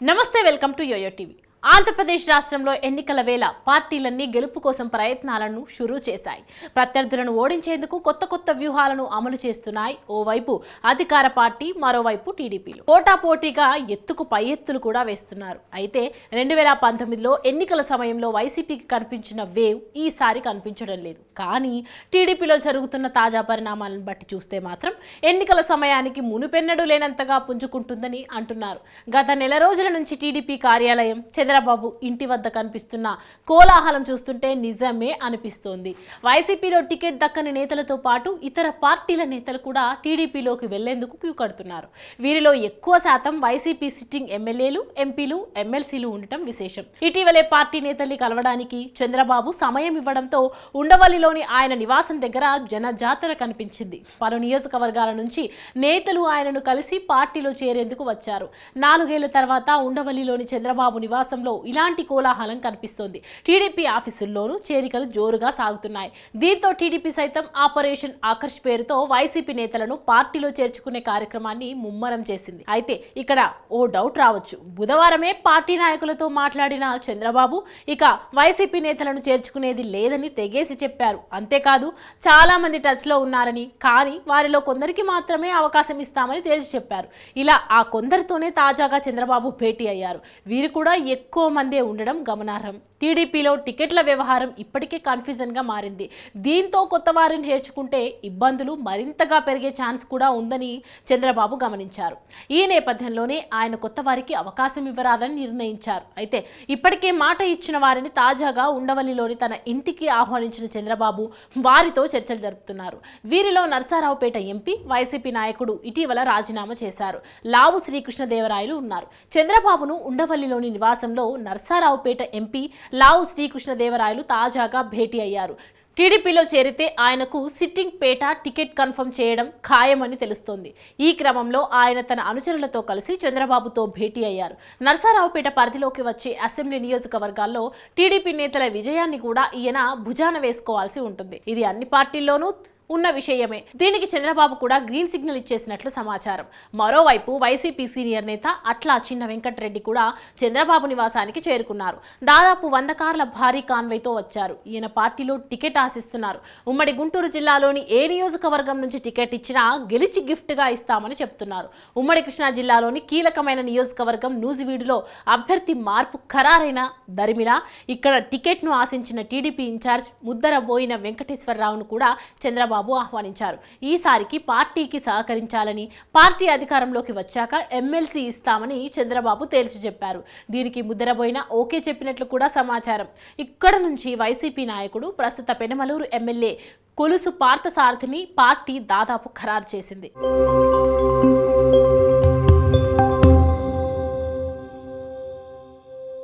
నమస్తే welcome to Yoyo TV. Andhra Pradesh రాష్ట్రంలో ఎన్నికల వేళ పార్టీలన్నీ గెలుపు కోసం ప్రయత్నాలను షురూ చేశాయి. ప్రత్యర్థులను ఓడించేందుకు కొత్త వ్యూహాలను అమలు చేస్తున్నాయి. ఓవైపు అధికార పార్టీ, మరోవైపు టీడీపీలు పోటాపోటీగా ఎత్తుకు పై ఎత్తులు కూడా వేస్తున్నారు. అయితే 2019లో ఎన్నికల సమయంలో వైసీపీకి కనిపించిన వేవ్ ఈసారి కనిపించడం లేదు. కానీ టీడీపీలో జరుగుతున్న తాజా పరిణామాలను బట్టి చూస్తే మాత్రం ఎన్నికల సమయానికి మునుపెన్నడూ లేనంతగా పుంజుకుంటుందని అంటున్నారు. గత నెల రోజుల నుంచి టీడీపీ కార్యాలయం, చంద్రబాబు ఇంటి వద్ద కనిపిస్తున్న కోలాహలం చూస్తుంటే నిజమే అనిపిస్తోంది. వైసీపీలో టికెట్ దక్కని నేతలతో పాటు ఇతర పార్టీల నేతలు కూడా టీడీపీలోకి వెళ్లేందుకు క్యూ కడుతున్నారు. వీరిలో ఎక్కువ శాతం వైసీపీ సిట్టింగ్ ఎమ్మెల్యేలు, ఎంపీలు, ఎమ్మెల్సీలు ఉండటం విశేషం. ఇటీవలే పార్టీ నేతల్ని కలవడానికి చంద్రబాబు సమయం ఇవ్వడంతో ఉండవల్లిలోని ఆయన నివాసం దగ్గర జనజాతర కనిపించింది. పలు నియోజకవర్గాల నుంచి నేతలు ఆయనను కలిసి పార్టీలో చేరేందుకు వచ్చారు. 4 ఏళ్ల తర్వాత ఉండవల్లిలోని చంద్రబాబు నివాసం ఇలాంటి కోలాహలం కనిపిస్తోంది. టీడీపీ ఆఫీసుల్లోనూ చేరికలు జోరుగా సాగుతున్నాయి. దీంతో టీడీపీ సైతం ఆపరేషన్ ఆకర్ష్ పేరుతో వైసీపీ నేతలను పార్టీలో చేర్చుకునే కార్యక్రమాన్ని ముమ్మరం చేసింది. అయితే ఇక్కడ ఓ డౌట్ రావచ్చు. బుధవారమే పార్టీ నాయకులతో మాట్లాడిన చంద్రబాబు ఇక వైసీపీ నేతలను చేర్చుకునేది లేదని తెగేసి చెప్పారు. అంతేకాదు చాలా మంది టచ్ లో ఉన్నారని, కానీ వారిలో కొందరికి మాత్రమే అవకాశం ఇస్తామని తేల్చి చెప్పారు. ఇలా ఆ కొందరితోనే తాజాగా చంద్రబాబు భేటీ అయ్యారు. వీరు కూడా ఎక్కువ మందే ఉండడం గమనార్హం. టీడీపీలో టికెట్ల వ్యవహారం ఇప్పటికే కన్ఫ్యూజన్ గా మారింది. దీంతో కొత్త వారిని చేర్చుకుంటే ఇబ్బందులు మరింతగా పెరిగే ఛాన్స్ కూడా ఉందని చంద్రబాబు గమనించారు. ఈ నేపథ్యంలోనే ఆయన కొత్త వారికి అవకాశం ఇవ్వరాదని నిర్ణయించారు. అయితే ఇప్పటికే మాట ఇచ్చిన వారిని తాజాగా ఉండవల్లిలోని తన ఇంటికి ఆహ్వానించిన చంద్రబాబు వారితో చర్చలు జరుపుతున్నారు. వీరిలో నరసరావుపేట ఎంపీ, వైసీపీ నాయకుడు ఇటీవల రాజీనామా చేశారు. లావు శ్రీకృష్ణదేవరాయలు ఉన్నారు. చంద్రబాబును ఉండవల్లిలోని నివాసంలో నరసరావుపేట ఎంపీ లావు శ్రీకృష్ణదేవరాయలు తాజాగా భేటీ అయ్యారు. టీడీపీలో చేరితే ఆయనకు సిట్టింగ్ పేట టికెట్ కన్ఫర్మ్ చేయడం ఖాయమని తెలుస్తోంది. ఈ క్రమంలో ఆయన తన అనుచరులతో కలిసి చంద్రబాబుతో భేటీ అయ్యారు. నరసరావుపేట పరిధిలోకి వచ్చే అసెంబ్లీ నియోజకవర్గాల్లో టీడీపీ నేతల విజయాన్ని కూడా ఈయన భుజాన వేసుకోవాల్సి ఉంటుంది. ఇది అన్ని పార్టీల్లోనూ ఉన్న విషయమే. దీనికి చంద్రబాబు కూడా గ్రీన్ సిగ్నల్ ఇచ్చేసినట్లు సమాచారం. మరోవైపు వైసీపీ సీనియర్ నేత అట్లా చిన్న వెంకటరెడ్డి కూడా చంద్రబాబు నివాసానికి చేరుకున్నారు. దాదాపు 100 కార్ల భారీ కాన్వైతో వచ్చారు. ఈయన పార్టీలో టికెట్ ఆశిస్తున్నారు. ఉమ్మడి గుంటూరు జిల్లాలోని ఏ నియోజకవర్గం నుంచి టికెట్ ఇచ్చినా గెలిచి గిఫ్ట్ గా ఇస్తామని చెప్తున్నారు. ఉమ్మడి కృష్ణా జిల్లాలోని కీలకమైన నియోజకవర్గం నూజివీడులో అభ్యర్థి మార్పు ఖరారైన దరిమిలా ఇక్కడ టికెట్ ను ఆశించిన టీడీపీ ఇన్ఛార్జ్ ముద్దరబోయిన వెంకటేశ్వరరావును కూడా చంద్రబాబు ఆహ్వానించారు. ఈసారికి పార్టీకి సహకరించాలని, పార్టీ అధికారంలోకి వచ్చాక ఎమ్మెల్సీ ఇస్తామని చంద్రబాబు తేల్చి చెప్పారు. దీనికి ముద్దరబోయిన ఓకే చెప్పినట్లు కూడా సమాచారం. ఇక్కడ నుంచి వైసీపీ నాయకుడు, ప్రస్తుత పెనమలూరు ఎమ్మెల్యే కొలుసు పార్థసారథిని పార్టీ దాదాపు ఖరారు చేసింది.